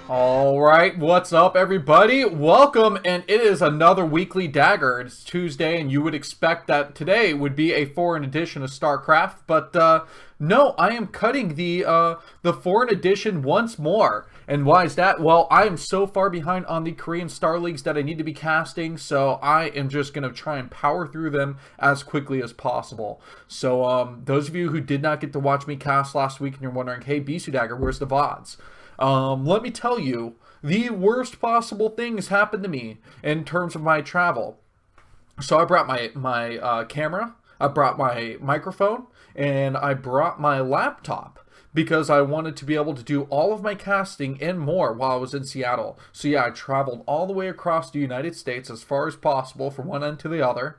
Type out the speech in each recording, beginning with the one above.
All right, what's up, everybody? Welcome, and it is another weekly Dagger. It's Tuesday, and you would expect that today would be a foreign edition of StarCraft, but no, I am cutting the foreign edition once more. And why is that? Well, I am so far behind on the Korean Starleagues that I need to be casting, so I am just gonna try and power through them as quickly as possible. So, those of you who did not get to watch me cast last week, and you're wondering, hey, BisuDagger, where's the VODs? Let me tell you, the worst possible things happened to me in terms of my travel. So I brought my camera, I brought my microphone, and I brought my laptop because I wanted to be able to do all of my casting and more while I was in Seattle. So yeah, I traveled all the way across the United States as far as possible from one end to the other.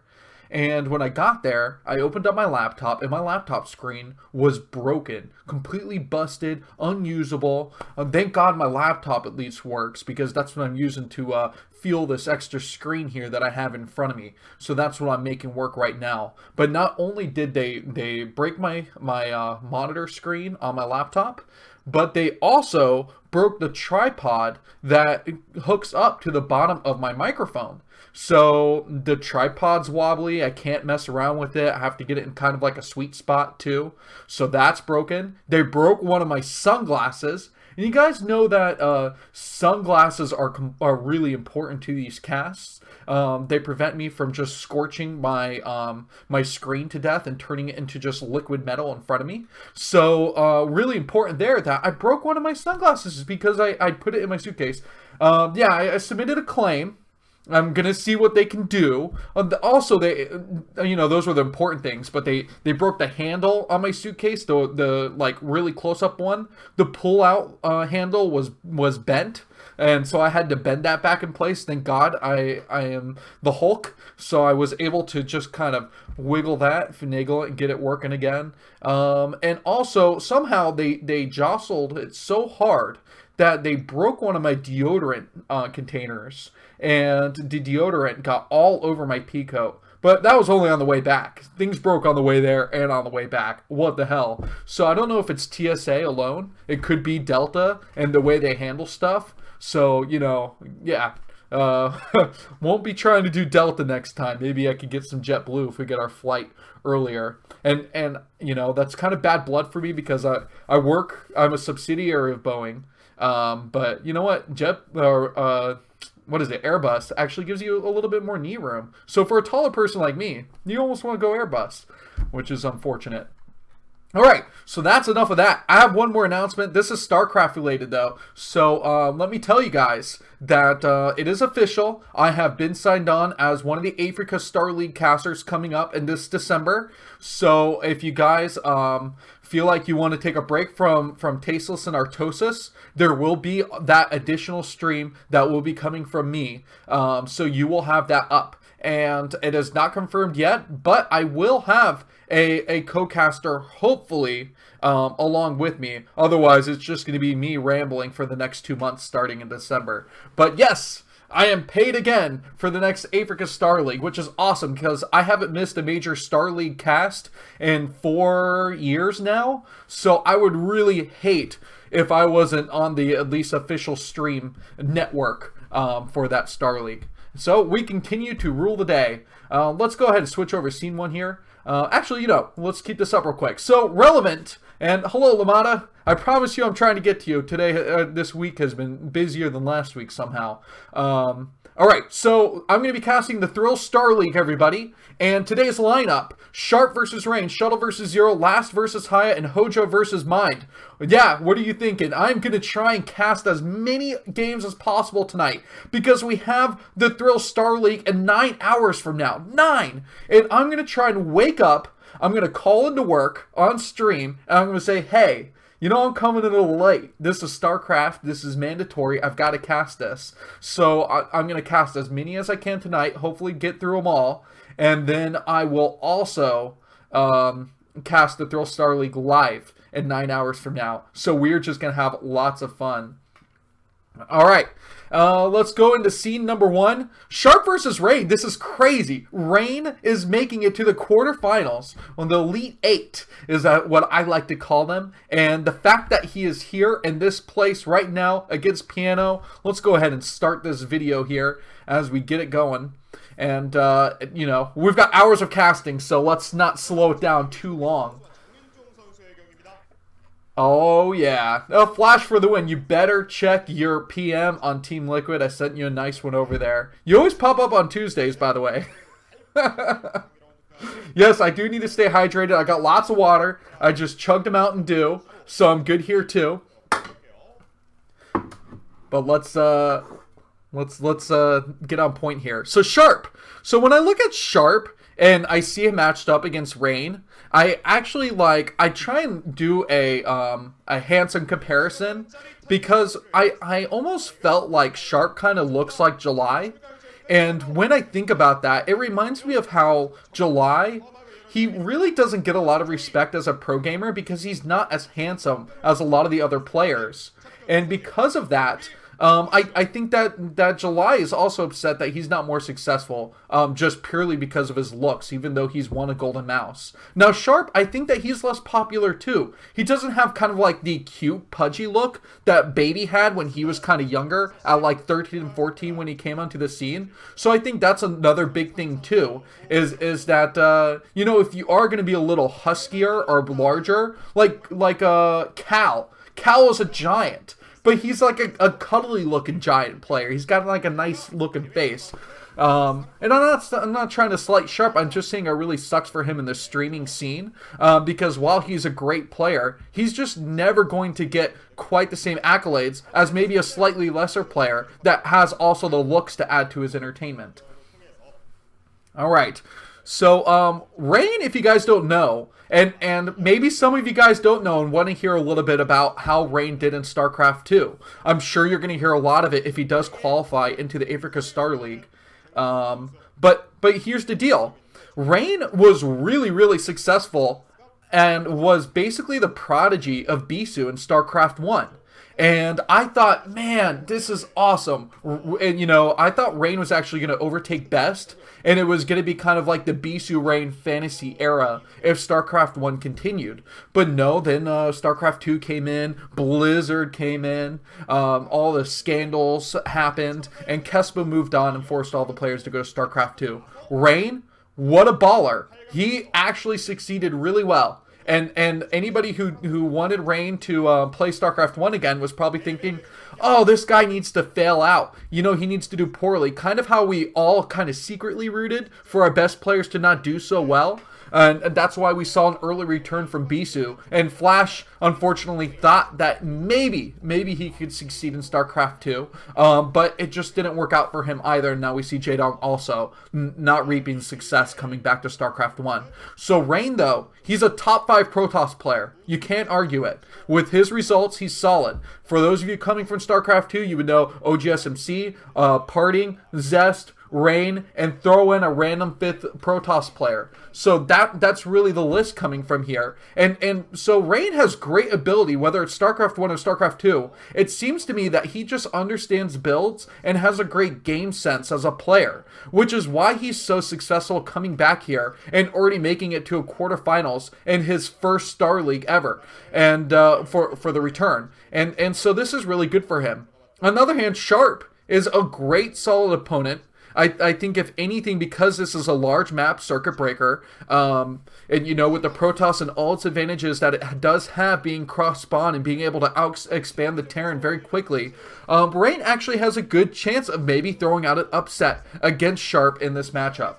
And when I got there, I opened up my laptop, and my laptop screen was broken, completely busted, unusable. Thank God my laptop at least works, because that's what I'm using to feel this extra screen here that I have in front of me. So that's what I'm making work right now. But not only did they break my monitor screen on my laptop, but they also broke the tripod that hooks up to the bottom of my microphone. So the tripod's wobbly. I can't mess around with it. I have to get it in kind of like a sweet spot too. So that's broken. They broke one of my sunglasses. And you guys know that sunglasses are really important to these casts. They prevent me from just scorching my screen to death and turning it into just liquid metal in front of me. So really important there that I broke one of my sunglasses because I put it in my suitcase. Yeah, I submitted a claim. I'm gonna see what they can do. Also, those were the important things. But they broke the handle on my suitcase, the like really close up one. The pull out handle was bent, and so I had to bend that back in place. Thank God I am the Hulk, so I was able to just kind of wiggle that, finagle it, and get it working again. And also somehow they jostled it so hard that they broke one of my deodorant containers, and the deodorant got all over my pea coat. But that was only on the way back. Things broke on the way there and on the way back. What the hell? So I don't know if it's TSA alone. It could be Delta and the way they handle stuff. So, yeah. Won't be trying to do Delta next time. Maybe I could get some JetBlue if we get our flight earlier. And that's kind of bad blood for me because I'm a subsidiary of Boeing. But you know what? What is it? Airbus actually gives you a little bit more knee room. So for a taller person like me, you almost want to go Airbus, which is unfortunate. All right, so that's enough of that. I have one more announcement. This is StarCraft related, though. So let me tell you guys that it is official. I have been signed on as one of the Africa Starleague casters coming up in this December. So if you guys feel like you want to take a break from Tasteless and Artosis, there will be that additional stream that will be coming from me. So you will have that up. And it is not confirmed yet, but I will have a co-caster, hopefully, along with me. Otherwise, it's just going to be me rambling for the next 2 months starting in December. But yes, I am paid again for the next Africa Star League, which is awesome because I haven't missed a major Star League cast in 4 years now. So I would really hate if I wasn't on the at least official stream network for that Star League. So we continue to rule the day. Let's go ahead and switch over to scene 1 here. Actually, let's keep this up real quick. So, Relevant, and hello, Lamada. I promise you I'm trying to get to you. Today, this week has been busier than last week somehow. Alright, so I'm going to be casting the Thrill Star League, everybody. And today's lineup, Sharp versus Rain, Shuttle versus Zero, Last versus Haya, and Hojo versus Mind. Yeah, what are you thinking? I'm going to try and cast as many games as possible tonight because we have the Thrill Star League in 9 hours from now. 9! And I'm going to try and wake up, I'm going to call into work on stream, and I'm going to say, hey, I'm coming a little late. This is StarCraft. This is mandatory. I've got to cast this. So I'm going to cast as many as I can tonight, hopefully get through them all. And then I will also cast the Thrill Star League live in 9 hours from now. So we're just going to have lots of fun. All right. Let's go into scene number 1. Sharp versus Rain. This is crazy. Rain is making it to the quarterfinals. On the Elite 8 is what I like to call them. And the fact that he is here in this place right now against Piano. Let's go ahead and start this video here as we get it going. And, you know, we've got hours of casting, so let's not slow it down too long. Oh, yeah. A flash for the win. You better check your PM on Team Liquid. I sent you a nice one over there. You always pop up on Tuesdays, by the way. Yes, I do need to stay hydrated. I got lots of water. I just chugged them out in dew, so I'm good here too. But let's get on point here. So Sharp. So when I look at Sharp and I see him matched up against Rain, I actually I try and do a handsome comparison because I almost felt like Sharp kind of looks like July. And when I think about that, it reminds me of how July, he really doesn't get a lot of respect as a pro gamer because he's not as handsome as a lot of the other players. And because of that, I think that July is also upset that he's not more successful just purely because of his looks, even though he's won a golden mouse. Now Sharp, I think that he's less popular too. He doesn't have kind of like the cute, pudgy look that Baby had when he was kind of younger, at like 13 and 14 when he came onto the scene. So I think that's another big thing too, is that, you know, if you are going to be a little huskier or larger, like Cal. Cal is a giant. But he's like a cuddly looking giant player. He's got like a nice looking face. And I'm not trying to slight Sharp. I'm just saying it really sucks for him in the streaming scene. Because while he's a great player, he's just never going to get quite the same accolades as maybe a slightly lesser player that has also the looks to add to his entertainment. All right. So, Rain, if you guys don't know, and maybe some of you guys don't know and want to hear a little bit about how Rain did in StarCraft 2. I'm sure you're going to hear a lot of it if he does qualify into the Africa Starleague. But here's the deal. Rain was really, really successful and was basically the prodigy of Bisu in StarCraft 1. And I thought, man, this is awesome. And, you know, I thought Rain was actually going to overtake Best, and it was going to be kind of like the Bisu Rain fantasy era if StarCraft 1 continued. But no, then StarCraft 2 came in, Blizzard came in, all the scandals happened, and Kespa moved on and forced all the players to go to StarCraft 2. Rain, what a baller. He actually succeeded really well. And anybody who wanted Rain to play StarCraft 1 again was probably thinking, oh, this guy needs to fail out. You know, he needs to do poorly. Kind of how we all kind of secretly rooted for our best players to not do so well. And that's why we saw an early return from Bisu. And Flash, unfortunately, thought that maybe he could succeed in StarCraft 2. But it just didn't work out for him either. And now we see Jaedong also not reaping success coming back to StarCraft 1. So Rain, though, he's a top 5 Protoss player. You can't argue it. With his results, he's solid. For those of you coming from StarCraft 2, you would know OGSMC, Parting, Zest, Rain, and throw in a random 5th Protoss player. So that's really the list coming from here. And so Rain has great ability, whether it's StarCraft 1 or StarCraft 2. It seems to me that he just understands builds and has a great game sense as a player, which is why he's so successful coming back here and already making it to a quarterfinals in his first Star League ever, and for the return. And so this is really good for him. On the other hand, Sharp is a great solid opponent. I think if anything, because this is a large map circuit breaker, and you know, with the Protoss and all its advantages that it does have, being cross spawn and being able to expand the Terran very quickly, Rain actually has a good chance of maybe throwing out an upset against Sharp in this matchup.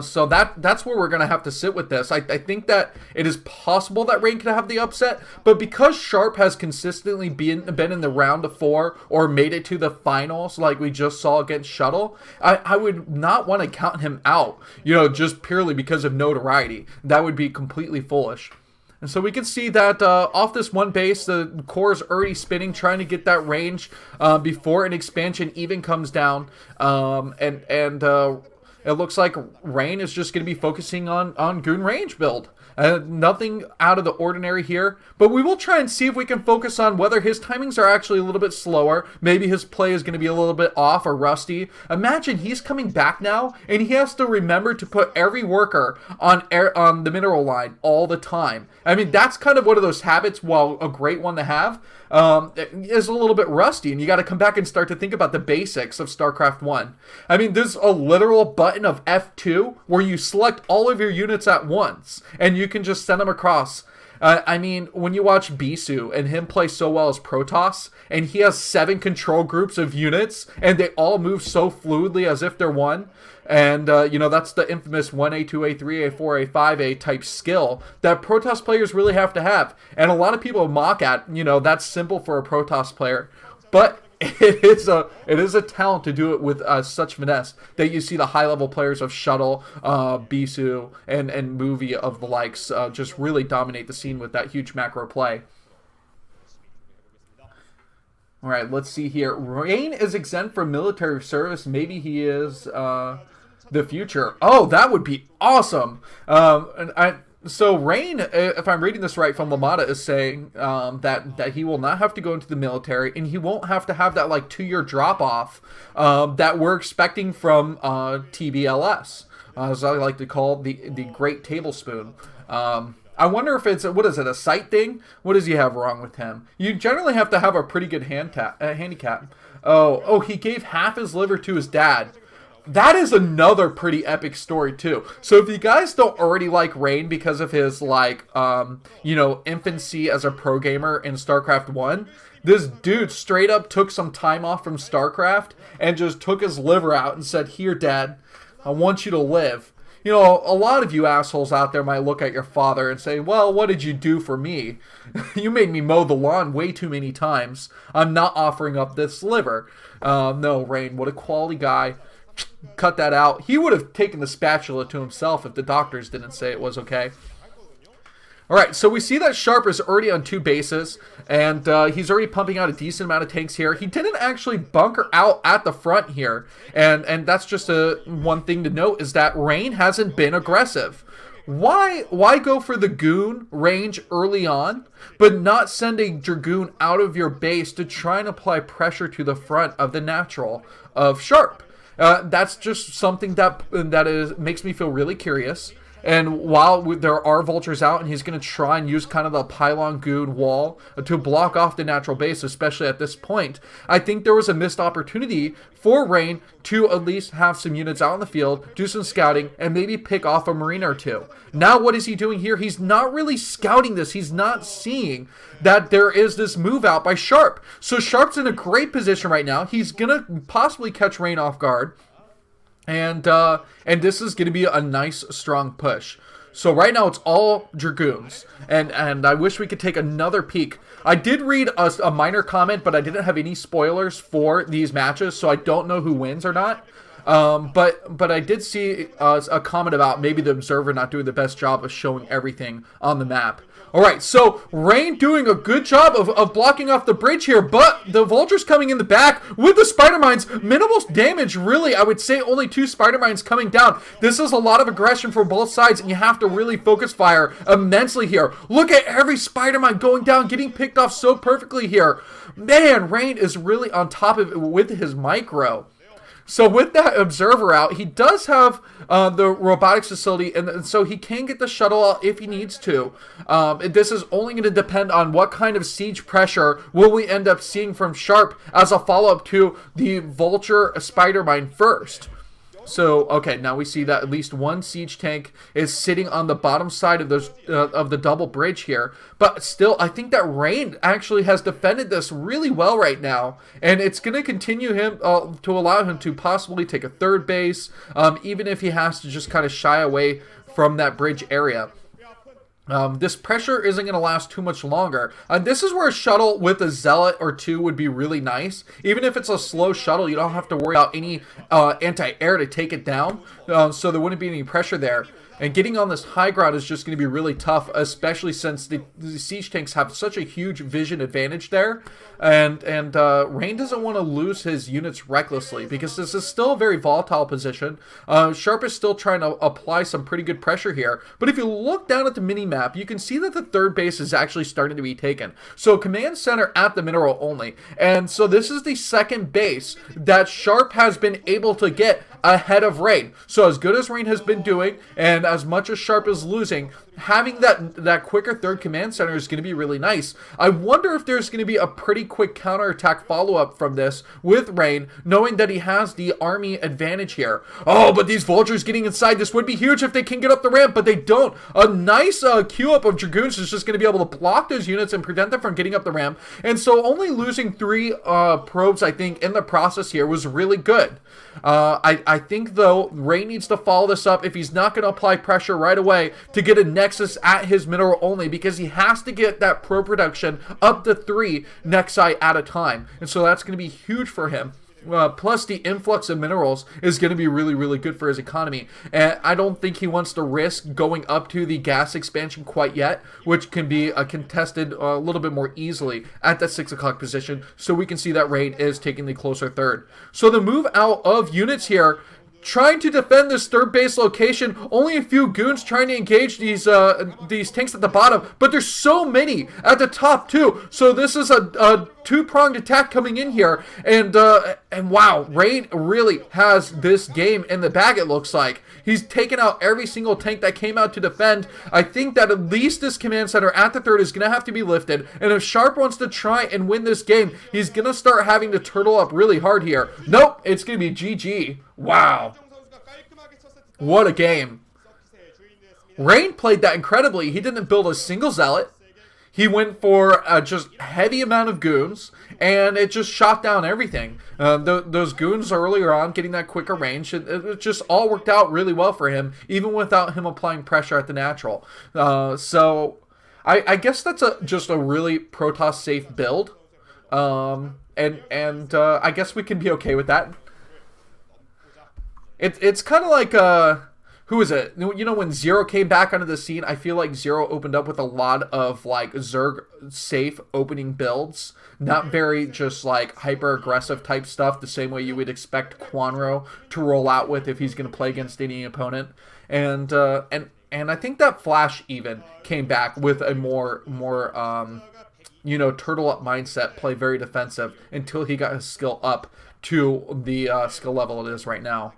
So that's where we're going to have to sit with this. I think that it is possible that Rain could have the upset, but because Sharp has consistently been in the round of 4 or made it to the finals like we just saw against Shuttle, I would not want to count him out, you know, just purely because of notoriety. That would be completely foolish. And so we can see that off this one base, the core is already spinning, trying to get that range before an expansion even comes down. it looks like Rain is just going to be focusing on Goon range build. Nothing out of the ordinary here, but we will try and see if we can focus on whether his timings are actually a little bit slower. Maybe his play is going to be a little bit off or rusty. Imagine he's coming back now, and he has to remember to put every worker on the mineral line all the time. I mean, that's kind of one of those habits, while a great one to have, is a little bit rusty, and you got to come back and start to think about the basics of StarCraft 1. I mean, there's a literal button of F2 where you select all of your units at once, and you can just send them across. I mean, when you watch Bisu and him play so well as Protoss, and he has 7 control groups of units, and they all move so fluidly as if they're one, and, you know, that's the infamous 1A, 2A, 3A, 4A, 5A type skill that Protoss players really have to have. And a lot of people mock at, you know, that's simple for a Protoss player. But it is a talent to do it with such finesse that you see the high-level players of Shuttle, Bisu, and Movie of the likes just really dominate the scene with that huge macro play. All right, let's see here. Rain is exempt from military service. Maybe he is the future. Oh, that would be awesome. So Rain, if I'm reading this right from Lamada, is saying that he will not have to go into the military, and he won't have to have that like 2-year drop off that we're expecting from TBLS, as I like to call the Great Tablespoon. I wonder if it's, what is it, a sight thing? What does he have wrong with him? You generally have to have a pretty good handicap. Oh, he gave half his liver to his dad. That is another pretty epic story, too. So if you guys don't already like Rain because of his, like, you know, infancy as a pro gamer in StarCraft 1, this dude straight up took some time off from StarCraft and just took his liver out and said, "Here, Dad, I want you to live." You know, a lot of you assholes out there might look at your father and say, "Well, what did you do for me? You made me mow the lawn way too many times. I'm not offering up this liver." No, Rain, what a quality guy. Cut that out. He would have taken the spatula to himself if the doctors didn't say it was okay. Alright, so we see that Sharp is already on 2 bases, and he's already pumping out a decent amount of tanks here. He didn't actually bunker out at the front here, and that's just one thing to note, is that Rain hasn't been aggressive. Why go for the Goon range early on, but not send a Dragoon out of your base to try and apply pressure to the front of the natural of Sharp? That's just something that makes me feel really curious. And while there are vultures out, and he's going to try and use kind of the pylon Goon wall to block off the natural base, especially at this point, I think there was a missed opportunity for Rain to at least have some units out in the field, do some scouting, and maybe pick off a Marine or 2. Now what is he doing here? He's not really scouting this. He's not seeing that there is this move out by Sharp. So Sharp's in a great position right now. He's going to possibly catch Rain off guard. And this is going to be a nice, strong push. So right now it's all Dragoons. And I wish we could take another peek. I did read a minor comment, but I didn't have any spoilers for these matches, so I don't know who wins or not. But I did see a comment about maybe the Observer not doing the best job of showing everything on the map. Alright, so Rain doing a good job of blocking off the bridge here, but the Vultures coming in the back with the Spider Mines. Minimal damage, really. I would say only 2 Spider Mines coming down. This is a lot of aggression from both sides, and you have to really focus fire immensely here. Look at every Spider Mine going down, getting picked off so perfectly here. Man, Rain is really on top of it with his micro. So with that Observer out, he does have the robotics facility, and so he can get the shuttle out if he needs to. This is only going to depend on what kind of siege pressure will we end up seeing from Sharp as a follow-up to the Vulture Spider Mine first. So, okay, now we see that at least 1 siege tank is sitting on the bottom side of those of the double bridge here. But still, I think that Rain actually has defended this really well right now. And it's going to continue him to allow him to possibly take a 3rd base, even if he has to just kind of shy away from that bridge area. This pressure isn't going to last too much longer. This is where a shuttle with a zealot or two would be really nice. Even if it's a slow shuttle, you don't have to worry about any anti-air to take it down. So there wouldn't be any pressure there. And getting on this high ground is just going to be really tough, especially since the siege tanks have such a huge vision advantage there. And Rain doesn't want to lose his units recklessly because this is still a very volatile position. Sharp is still trying to apply some pretty good pressure here. But if you look down at the mini-map, you can see that the third base is actually starting to be taken. So command center at the mineral only. And so this is the second base that Sharp has been able to get ahead of Rain. So as good as Rain has been doing, and as much as Sharp is losing, having that quicker third command center is going to be really nice. I wonder if there's going to be a pretty quick counterattack follow-up from this with Rain, knowing that he has the army advantage here. Oh, but these vultures getting inside, this would be huge if they can get up the ramp, but they don't. A nice queue up of Dragoons is just going to be able to block those units and prevent them from getting up the ramp. And so only losing 3 probes, I think, in the process here was really good. I think, though, Rain needs to follow this up if he's not going to apply pressure right away to get a nexus at his mineral only, because he has to get that pro production up to 3 nexi at a time. And so that's going to be huge for him. Plus the influx of minerals is going to be really, really good for his economy. And I don't think he wants to risk going up to the gas expansion quite yet, which can be contested a little bit more easily at that 6 o'clock position. So we can see that Rain is taking the closer third. So the move out of units here, trying to defend this third base location. Only a few goons trying to engage these tanks at the bottom, but there's so many at the top too. So this is a two-pronged attack coming in here, and wow, Rain really has this game in the bag. It looks like he's taken out every single tank that came out to defend. I think that at least this command center at the third is going to have to be lifted, and if Sharp wants to try and win this game, he's going to start having to turtle up really hard here. Nope, it's going to be GG. Wow. What a game. Rain played that incredibly. He didn't build a single zealot. He went for just heavy amount of goons, and it just shot down everything. Those goons earlier on getting that quicker range, it just all worked out really well for him, even without him applying pressure at the natural. So I guess that's just a really Protoss safe build, and I guess we can be okay with that. It's kind of like, who is it? You know, when Zero came back onto the scene, I feel like Zero opened up with a lot of, like, Zerg safe opening builds. Not very just, like, hyper-aggressive type stuff, the same way you would expect Quanro to roll out with if he's going to play against any opponent. And I think that Flash even came back with a more you know, turtle-up mindset, play very defensive, until he got his skill up to the skill level it is right now.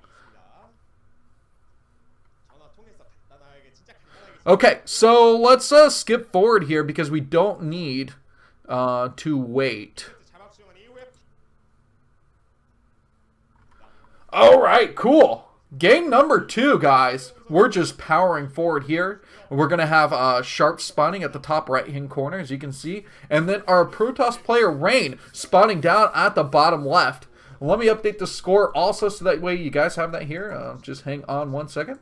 Okay, so let's skip forward here because we don't need to wait. Alright, cool. Game number 2, guys. We're just powering forward here. We're going to have Sharp spawning at the top right-hand corner, as you can see. And then our Protoss player, Rain, spawning down at the bottom left. Let me update the score also so that way you guys have that here. Just hang on one second.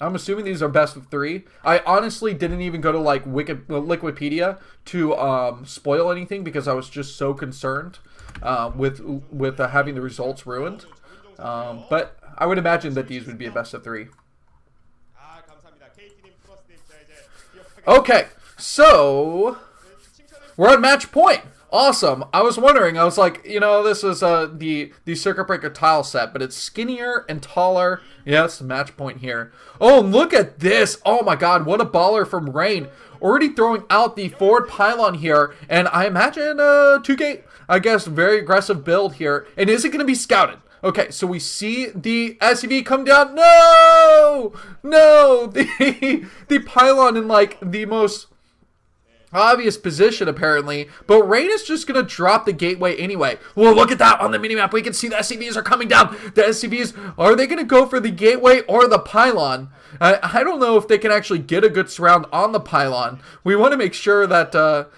I'm assuming these are best of 3. I honestly didn't even go to like Wikipedia to spoil anything because I was just so concerned with having the results ruined. But I would imagine that these would be a best of 3. Okay, so we're at match point. Awesome. I was wondering, I was like, you know, this is the Circuit Breaker tile set, but it's skinnier and taller. Yeah, it's the match point here. Oh, look at this. Oh my god, what a baller from Rain. Already throwing out the forward pylon here, and I imagine 2-gate, I guess, very aggressive build here. And is it going to be scouted? Okay, so we see the SCV come down. No! No! The pylon in, like, the most obvious position, apparently, but Rain is just gonna drop the gateway anyway. Well, look at that on the minimap. We can see the SCVs are coming down. The SCVs, are they gonna go for the gateway or the pylon? I don't know if they can actually get a good surround on the pylon. We want to make sure that,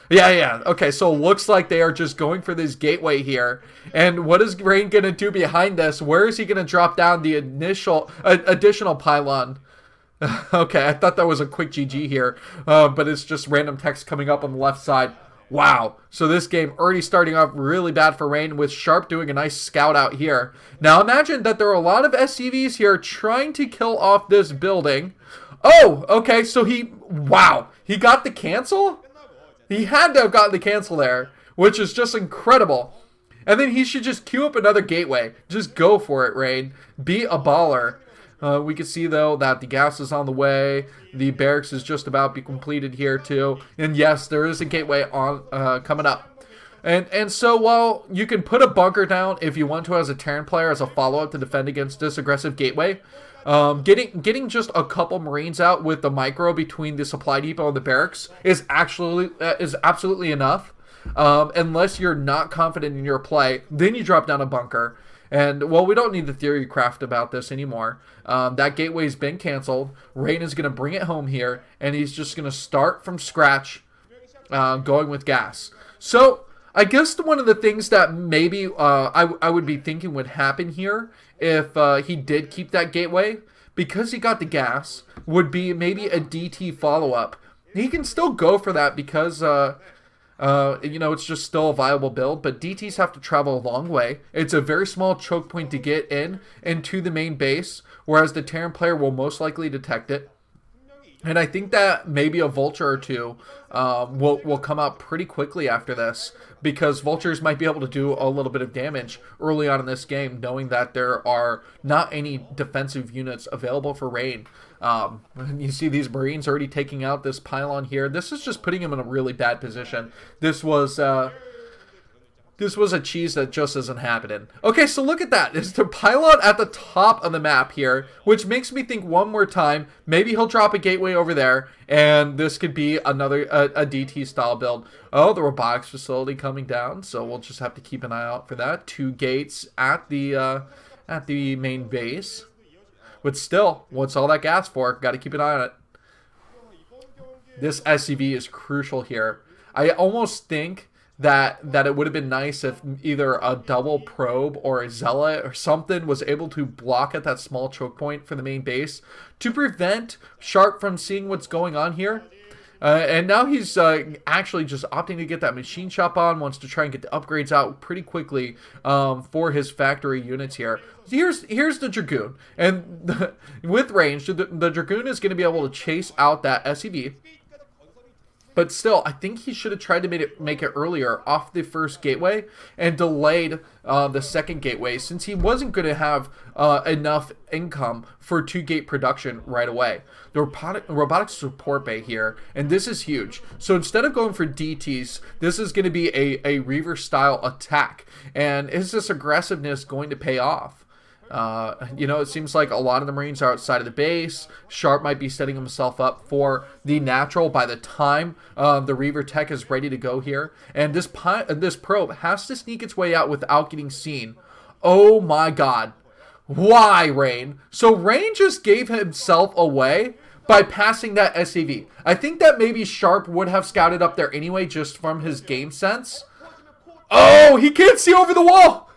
yeah. Okay, so it looks like they are just going for this gateway here. And what is Rain gonna do behind this? Where is he gonna drop down the additional pylon? Okay, I thought that was a quick GG here, but it's just random text coming up on the left side. Wow. So this game already starting off really bad for Rain, with Sharp doing a nice scout out here. Now imagine that there are a lot of SCVs here trying to kill off this building. Oh, okay, so wow, he got the cancel? He had to have gotten the cancel there, which is just incredible. And then he should just queue up another gateway. Just go for it, Rain. Be a baller. We can see, though, that the gas is on the way. The barracks is just about to be completed here, too. And yes, there is a gateway on coming up. And so while you can put a bunker down if you want to as a Terran player as a follow-up to defend against this aggressive gateway, getting just a couple Marines out with the micro between the supply depot and the barracks is absolutely enough. Unless you're not confident in your play, then you drop down a bunker. And, well, we don't need the theory craft about this anymore. That gateway's been canceled. Rain is going to bring it home here, and he's just going to start from scratch going with gas. So, I guess one of the things that maybe I would be thinking would happen here if he did keep that gateway, because he got the gas, would be maybe a DT follow-up. He can still go for that because... you know, it's just still a viable build, but DTs have to travel a long way. It's a very small choke point to get in and to the main base, whereas the Terran player will most likely detect it. And I think that maybe a Vulture or two will come out pretty quickly after this, because Vultures might be able to do a little bit of damage early on in this game, knowing that there are not any defensive units available for Rain. You see these Marines already taking out this pylon here. This is just putting him in a really bad position. This was a cheese that just isn't happening. Okay, so look at that. It's the pylon at the top of the map here, which makes me think one more time, maybe he'll drop a gateway over there, and this could be another a DT style build. Oh, the robotics facility coming down, so we'll just have to keep an eye out for that. 2 gates at the main base. But still, what's all that gas for? Got to keep an eye on it. This SCV is crucial here. I almost think that it would have been nice if either a double probe or a zealot or something was able to block at that small choke point for the main base to prevent Sharp from seeing what's going on here. And now he's actually just opting to get that machine shop on, wants to try and get the upgrades out pretty quickly for his factory units here. Here's the Dragoon, and with range, the Dragoon is going to be able to chase out that SCV. But still, I think he should have tried to make it earlier off the first gateway and delayed the second gateway, since he wasn't going to have enough income for 2-gate production right away. The robotic support bay here, and this is huge. So instead of going for DTs, this is going to be a Reaver-style attack. And is this aggressiveness going to pay off? You know, it seems like a lot of the Marines are outside of the base. Sharp might be setting himself up for the natural by the time the Reaver tech is ready to go here. And this probe has to sneak its way out without getting seen. Oh my god. Why, Rain? So Rain just gave himself away by passing that SCV. I think that maybe Sharp would have scouted up there anyway, just from his game sense. Oh, he can't see over the wall!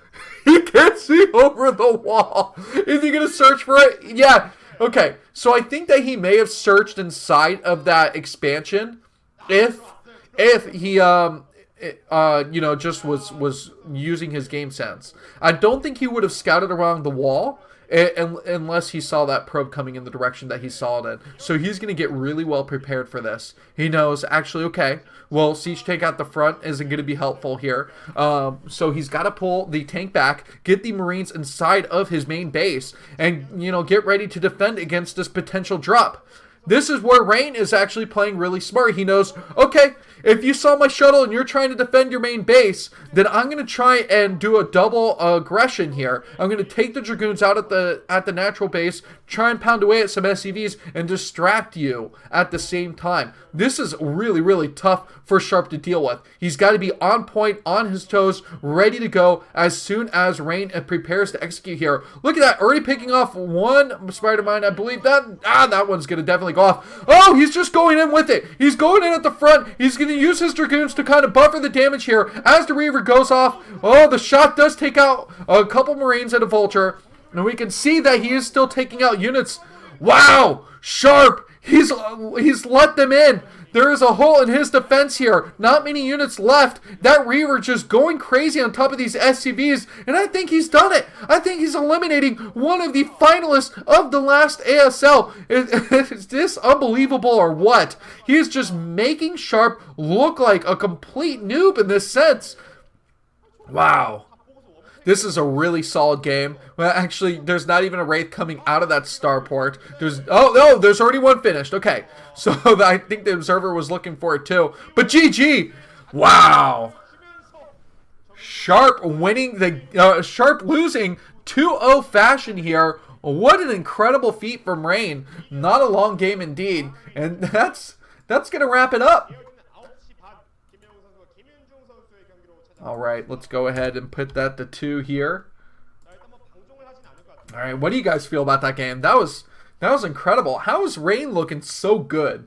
He can't see over the wall. Is he going to search for it? Yeah. Okay. So I think that he may have searched inside of that expansion if he, you know, just was using his game sense. I don't think he would have scouted around the wall unless he saw that probe coming in the direction that he saw it in. So he's going to get really well prepared for this. He knows, actually, okay, well, siege tank out the front isn't going to be helpful here. So he's got to pull the tank back, get the Marines inside of his main base, and, you know, get ready to defend against this potential drop. This is where Rain is actually playing really smart. He knows, okay, if you saw my shuttle and you're trying to defend your main base, then I'm going to try and do a double aggression here. I'm going to take the Dragoons out at the natural base, try and pound away at some SCVs, and distract you at the same time. This is really, really tough for Sharp to deal with. He's got to be on point, on his toes, ready to go as soon as Rain prepares to execute here. Look at that, already picking off one Spider-Mine, I believe. That one's going to definitely go off. Oh, he's just going in with it. He's going in at the front. He's going to use his Dragoons to kind of buffer the damage here as the Reaver goes off. Oh, the shot does take out a couple Marines and a Vulture. And we can see that he is still taking out units. Wow! Sharp! He's let them in. There is a hole in his defense here. Not many units left. That Reaver just going crazy on top of these SCVs, and I think he's done it. I think he's eliminating one of the finalists of the last ASL. Is this unbelievable or what? He is just making Sharp look like a complete noob in this sense. Wow. This is a really solid game. Well, actually, there's not even a Wraith coming out of that starport. Oh, no, there's already one finished. Okay, so I think the observer was looking for it too. But GG! Wow! Sharp winning Sharp losing 2-0 fashion here. What an incredible feat from Rain. Not a long game indeed. And that's going to wrap it up. Alright, let's go ahead and put that to 2 here. Alright, what do you guys feel about that game? That was incredible. How is Rain looking so good?